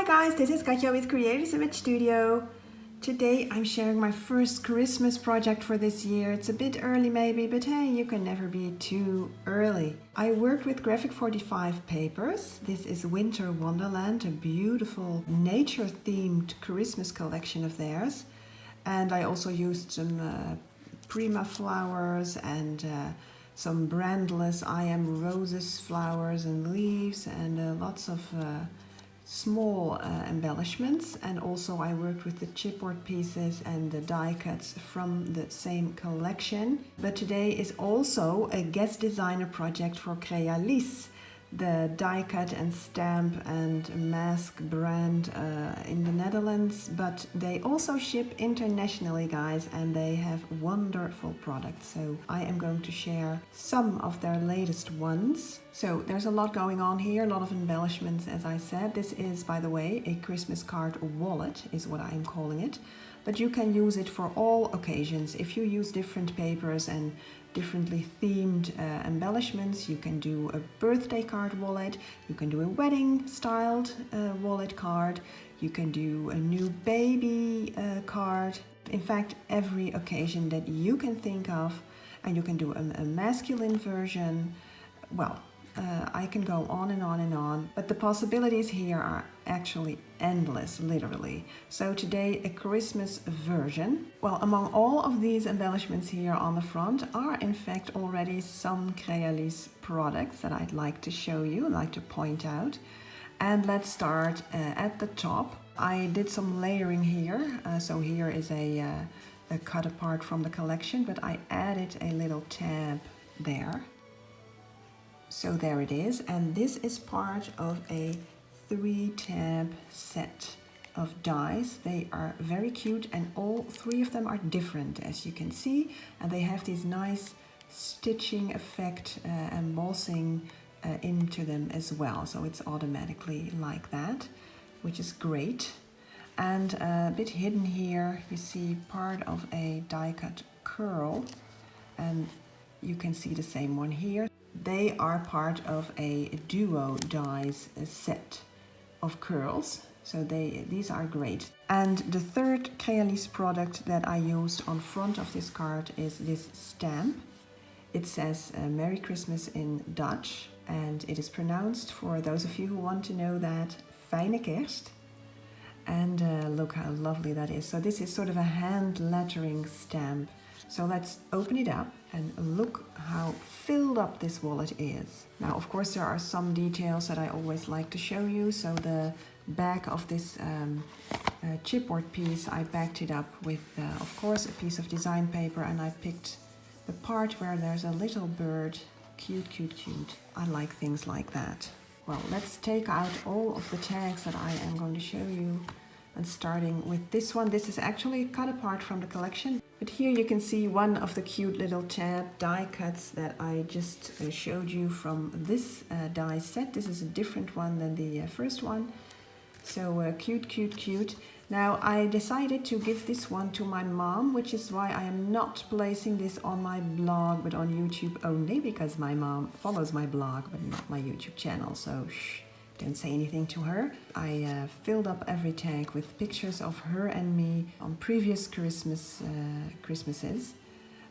guys, this is Katja with Creators Image Studio. Today I'm sharing my first Christmas project for this year. It's a bit early maybe, but hey, you can never be too early. I worked with Graphic 45 papers. This is Winter Wonderland, a beautiful nature-themed Christmas collection of theirs. And I also used some Prima flowers and some brandless I Am Roses flowers and leaves and lots of small embellishments, and also I worked with the chipboard pieces and the die cuts from the same collection. But today is also a guest designer project for Crealis, the die cut and stamp and mask brand in the Netherlands, but they also ship internationally, guys, and they have wonderful products. So I am going to share some of their latest ones. So there's a lot going on here, a lot of embellishments, as I said. This is, by the way, a Christmas card wallet is what I am calling it, but you can use it for all occasions. If you use different papers and differently themed embellishments, you can do a birthday card wallet, you can do a wedding styled wallet card, you can do a new baby card. In fact, every occasion that you can think of, and you can do a masculine version. Well, I can go on and on and on, but the possibilities here are actually endless, literally. So today, a Christmas version. Well, among all of these embellishments here on the front are in fact already some Crealis products that I'd like to show you, like to point out. And let's start at the top. I did some layering here. So here is a cut apart from the collection, but I added a little tab there. So there it is, and this is part of a 3-tab set of dies. They are very cute, and all 3 of them are different, as you can see, and they have this nice stitching effect, embossing into them as well, so it's automatically like that, which is great. And a bit hidden here, you see part of a die cut curl, and you can see the same one here. They are part of a duo dies set of curls, so these are great. And the third Crealis product that I used on front of this card is this stamp. It says Merry Christmas in Dutch, and it is pronounced, for those of you who want to know that, Fijne Kerst. And look how lovely that is. So this is sort of a hand lettering stamp. So let's open it up and look how filled up this wallet is. Now, of course, there are some details that I always like to show you. So the back of this chipboard piece, I backed it up with, of course, a piece of design paper, and I picked the part where there's a little bird. Cute, cute, cute. I like things like that. Well, let's take out all of the tags that I am going to show you. And starting with this one, this is actually cut apart from the collection. But here you can see one of the cute little tab die cuts that I just showed you from this die set. This is a different one than the first one. So cute, cute, cute. Now I decided to give this one to my mom, which is why I am not placing this on my blog, but on YouTube only, because my mom follows my blog, but not my YouTube channel. So shh. Don't say anything to her. I filled up every tag with pictures of her and me on previous Christmases.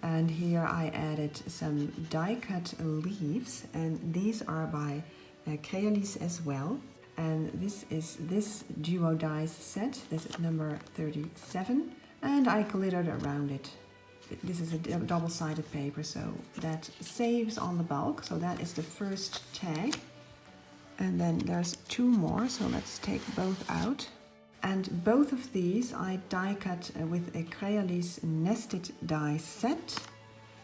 And here I added some die cut leaves, and these are by Crealis as well. And this is this duo dies set. This is number 37, and I glittered around it. This is a double-sided paper, so that saves on the bulk. So that is the first tag. And then there's 2 more, so let's take both out. And both of these I die cut with a Crealis nested die set.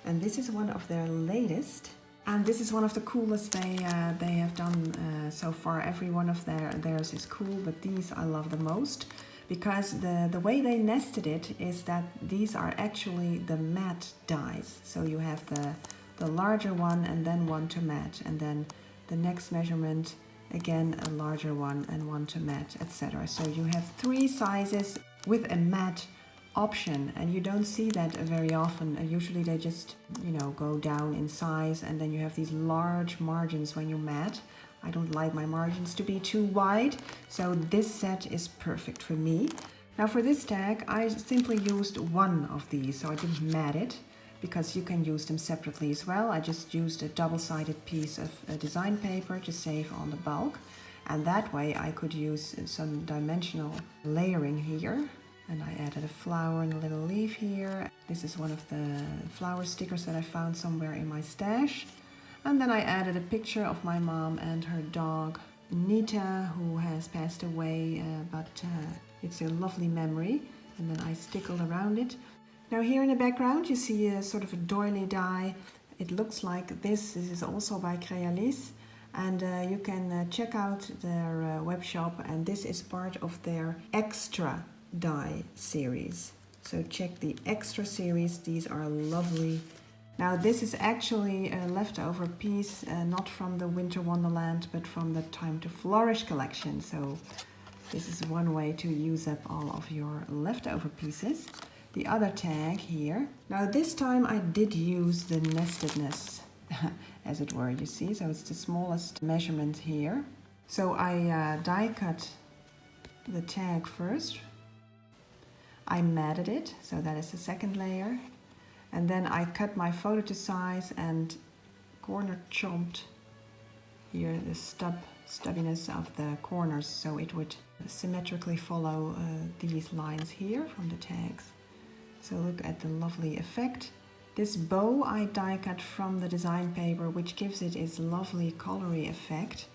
And this is one of their latest. And this is one of the coolest they have done so far. Every one of theirs is cool, but these I love the most. Because the way they nested it is that these are actually the matte dies. So you have the larger one and then one to matte. And then the next measurement, again a larger one and one to matte, etc. So you have 3 sizes with a matte option, and you don't see that very often. Usually they just, you know, go down in size, and then you have these large margins when you matte. I don't like my margins to be too wide, so this set is perfect for me. Now for this tag, I simply used one of these, so I didn't mat it, because you can use them separately as well. I just used a double-sided piece of design paper to save on the bulk, and that way I could use some dimensional layering here. And I added a flower and a little leaf here. This is one of the flower stickers that I found somewhere in my stash. And then I added a picture of my mom and her dog, Nita, who has passed away, but it's a lovely memory. And then I stickled around it. Now here in the background you see a sort of a doily die. It looks like this. This is also by Crealis. And you can check out their web shop, and this is part of their extra die series. So check the extra series, these are lovely. Now this is actually a leftover piece, not from the Winter Wonderland, but from the Time to Flourish collection. So this is one way to use up all of your leftover pieces. The other tag here. Now this time I did use the nestedness, as it were, you see. So it's the smallest measurement here. So I die cut the tag first. I matted it, so that is the second layer. And then I cut my photo to size and corner chomped here the stubbiness of the corners, so it would symmetrically follow these lines here from the tags. So look at the lovely effect. This bow I die cut from the design paper, which gives it its lovely colory effect.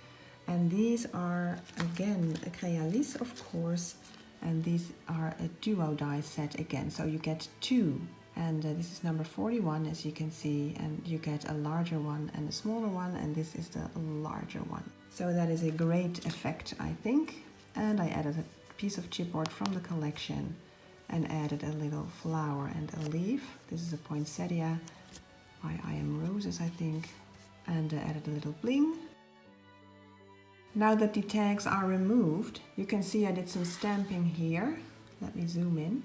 And these are again a Crealis, of course. And these are a duo die set again, so you get two. And this is number 41, as you can see, and you get a larger one and a smaller one, and this is the larger one. So that is a great effect, I think. And I added a piece of chipboard from the collection and added a little flower and a leaf. This is a poinsettia by I Am Roses, I think. And added a little bling. Now that the tags are removed, you can see I did some stamping here. Let me zoom in.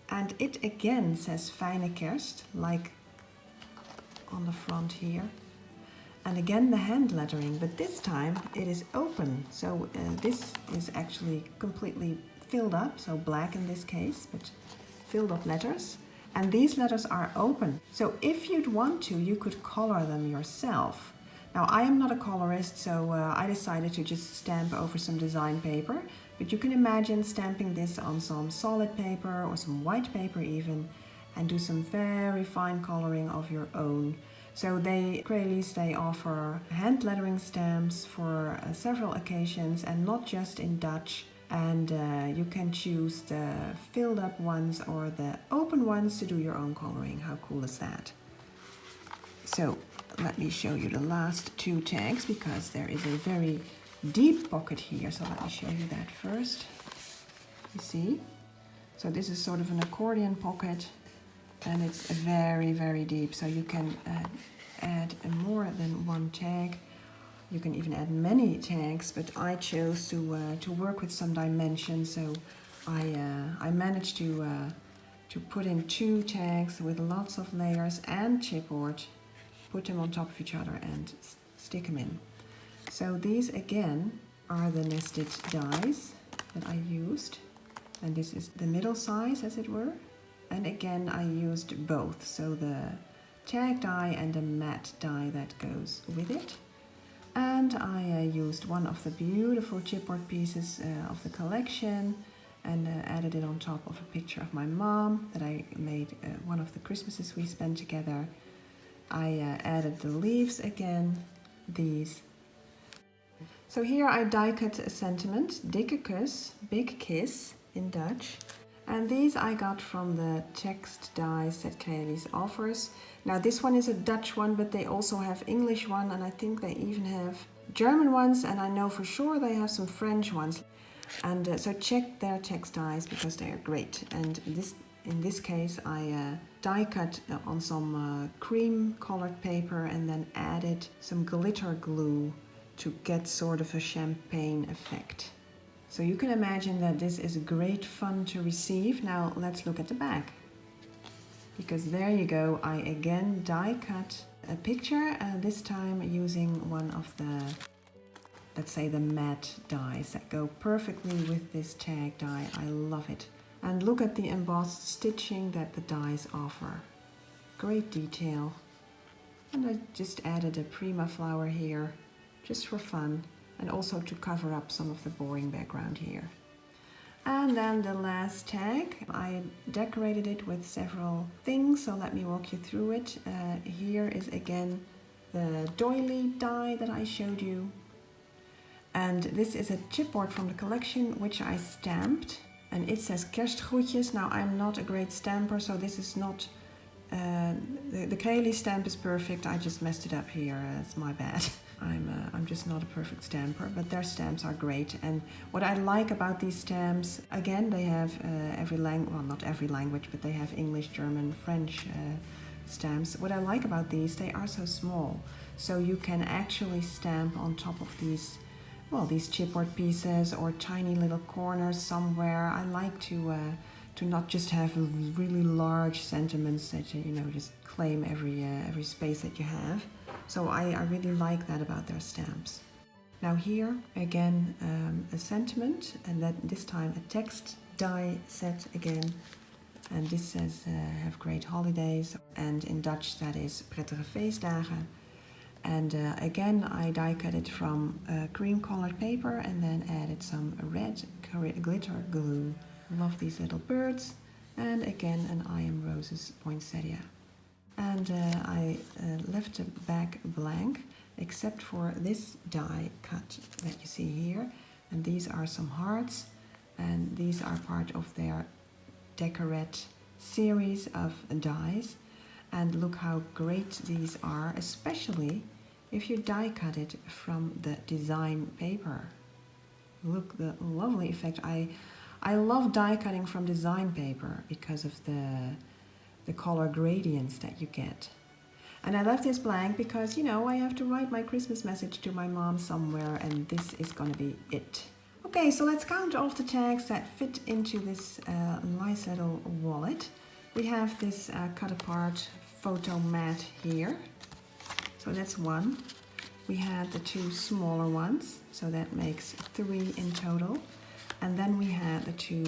And it again says Fijne Kerst, like on the front here. And again the hand lettering, but this time it is open. So this is actually completely filled up, so black in this case, but filled up letters. And these letters are open. So if you'd want to, you could color them yourself. Now I am not a colorist, so I decided to just stamp over some design paper, but you can imagine stamping this on some solid paper or some white paper even, and do some very fine coloring of your own. So Crealis, they offer hand lettering stamps for several occasions, and not just in Dutch, and you can choose the filled up ones or the open ones to do your own coloring. How cool is that? So let me show you the last two tags, because there is a very deep pocket here. So let me show you that first. You see? So this is sort of an accordion pocket, and it's very, very deep. So you can add more than one tag. You can even add many tags, but I chose to work with some dimensions. So I managed to put in two tags with lots of layers and chipboard. Put them on top of each other and stick them in. So these again are the nested dies that I used, and this is the middle size, as it were. And again I used both, so the tag die and the matte die that goes with it. And I used one of the beautiful chipboard pieces of the collection and added it on top of a picture of my mom that I made one of the Christmases we spent together. I added the leaves again, these. So here I die cut a sentiment, dikke kus, big kiss in Dutch. And these I got from the text dies that Crealis offers. Now this one is a Dutch one, but they also have English one, and I think they even have German ones, and I know for sure they have some French ones. And so check their text dies, because they are great. And in this case I die cut on some cream colored paper and then added some glitter glue to get sort of a champagne effect. So you can imagine that this is great fun to receive. Now let's look at the back, because there you go, I again die cut a picture, this time using one of the let's say the matte dies that go perfectly with this tag die. I love it. And look at the embossed stitching that the dies offer. Great detail. And I just added a Prima flower here, just for fun, and also to cover up some of the boring background here. And then the last tag, I decorated it with several things, so let me walk you through it. Here is again the doily die that I showed you. And this is a chipboard from the collection, which I stamped. And it says kerstgroetjes. Now, I'm not a great stamper, so this is not... the Kraeli stamp is perfect. I just messed it up here. It's my bad. I'm just not a perfect stamper, but their stamps are great. And what I like about these stamps, again, they have every language, well, not every language, but they have English, German, French stamps. What I like about these, they are so small. So you can actually stamp on top of these, well, these chipboard pieces or tiny little corners somewhere. I like to not just have really large sentiments that you know just claim every space that you have. So I really like that about their stamps. Now here again a sentiment, and that this time a text die set again, and this says have great holidays, and in Dutch that is prettige feestdagen. And again I die cut it from cream colored paper and then added some red glitter glue. Love these little birds, and again an I Am Roses poinsettia. And I left the back blank except for this die cut that you see here, and these are some hearts, and these are part of their Decorate series of dies. And look how great these are, especially if you die cut it from the design paper. Look the lovely effect. I love die cutting from design paper because of the color gradients that you get. And I left this blank because, you know, I have to write my Christmas message to my mom somewhere, and this is gonna be it. Okay, so let's count off the tags that fit into this nice little wallet. We have this cut apart photo mat here. So that's one. We had the two smaller ones, so that makes 3 in total. And then we had the two,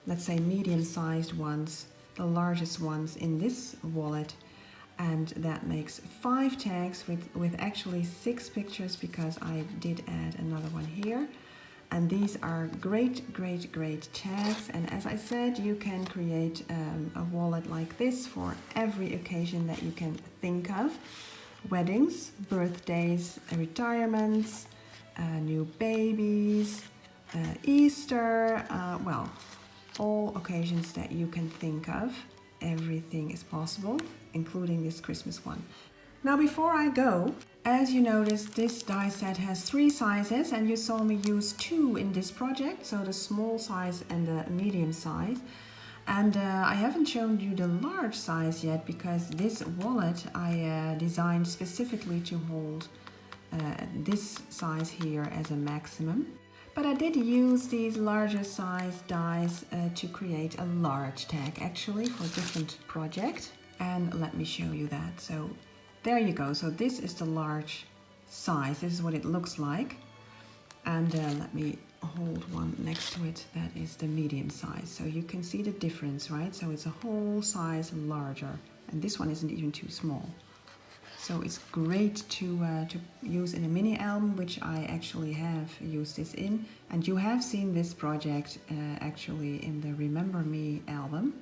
let's say, medium-sized ones, the largest ones in this wallet, and that makes 5 tags with actually 6 pictures because I did add another one here. And these are great, great, great tags. And as I said, you can create a wallet like this for every occasion that you can think of. Weddings, birthdays, retirements, new babies, Easter, well, all occasions that you can think of. Everything is possible, including this Christmas one. Now before I go, as you noticed, this die set has 3 sizes, and you saw me use 2 in this project, so the small size and the medium size. And I haven't shown you the large size yet because this wallet I designed specifically to hold this size here as a maximum. But I did use these larger size dies to create a large tag actually for a different project. And let me show you that. So there you go. So this is the large size. This is what it looks like. And let me hold one next to it. That is the medium size. So you can see the difference, right? So it's a whole size larger. And this one isn't even too small. So it's great to use in a mini album, which I actually have used this in. And you have seen this project actually in the Remember Me album.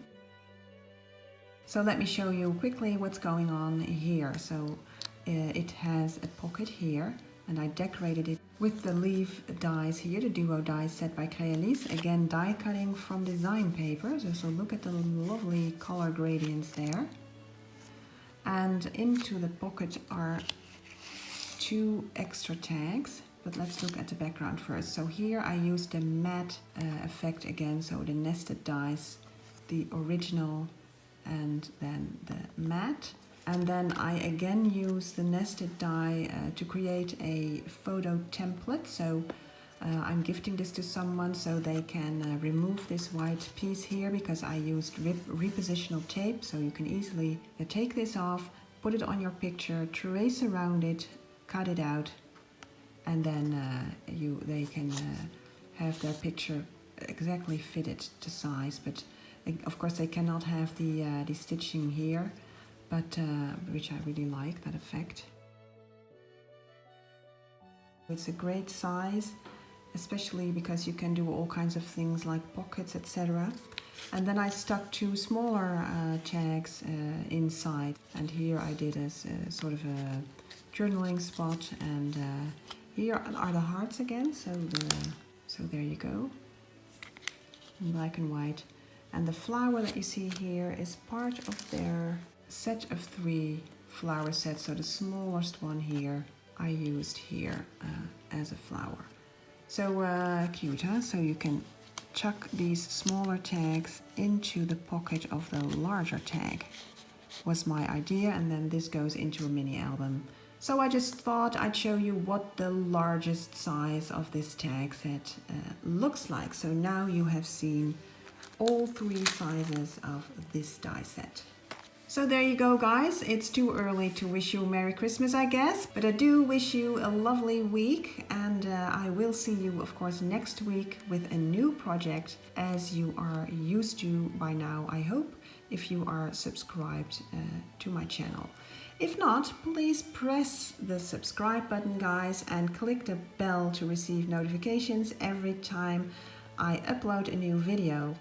So let me show you quickly what's going on here. So it has a pocket here, and I decorated it with the leaf dies here, the duo dies set by Kraeli. Again, die cutting from design paper. So look at the lovely color gradients there. And into the pocket are 2 extra tags, but let's look at the background first. So here I used the matte effect again, so the nested dies, the original and then the matte. And then I again use the nested die to create a photo template. So I'm gifting this to someone so they can remove this white piece here because I used repositional tape, so you can easily take this off, put it on your picture, trace around it, cut it out, and then they can have their picture exactly fitted to size. But of course they cannot have the stitching here, but which I really like, that effect. It's a great size, especially because you can do all kinds of things like pockets, etc. And then I stuck two smaller tags inside, and here I did as sort of a journaling spot, and here are the hearts again, so there you go, in black and white. And the flower that you see here is part of their set of 3 flower sets, so the smallest one here I used here as a flower. So cute, huh? So you can chuck these smaller tags into the pocket of the larger tag, was my idea, and then this goes into a mini album. So I just thought I'd show you what the largest size of this tag set looks like. So now you have seen all 3 sizes of this die set. So there you go, guys. It's too early to wish you a Merry Christmas, I guess, but I do wish you a lovely week, and I will see you, of course, next week with a new project, as you are used to by now, I hope, if you are subscribed to my channel. If not, please press the subscribe button, guys, and click the bell to receive notifications every time I upload a new video.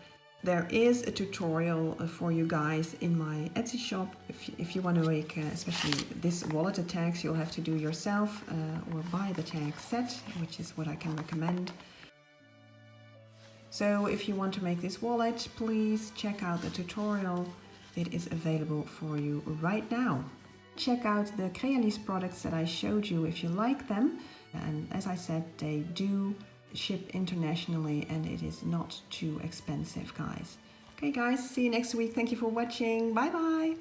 There is a tutorial for you guys in my Etsy shop. If you want to make, especially this wallet tags, you'll have to do yourself or buy the tag set, which is what I can recommend. So if you want to make this wallet, please check out the tutorial. It is available for you right now. Check out the Crealise products that I showed you if you like them. And as I said, they do ship internationally, and it is not too expensive, guys. Okay, guys, see you next week. Thank you for watching. Bye bye.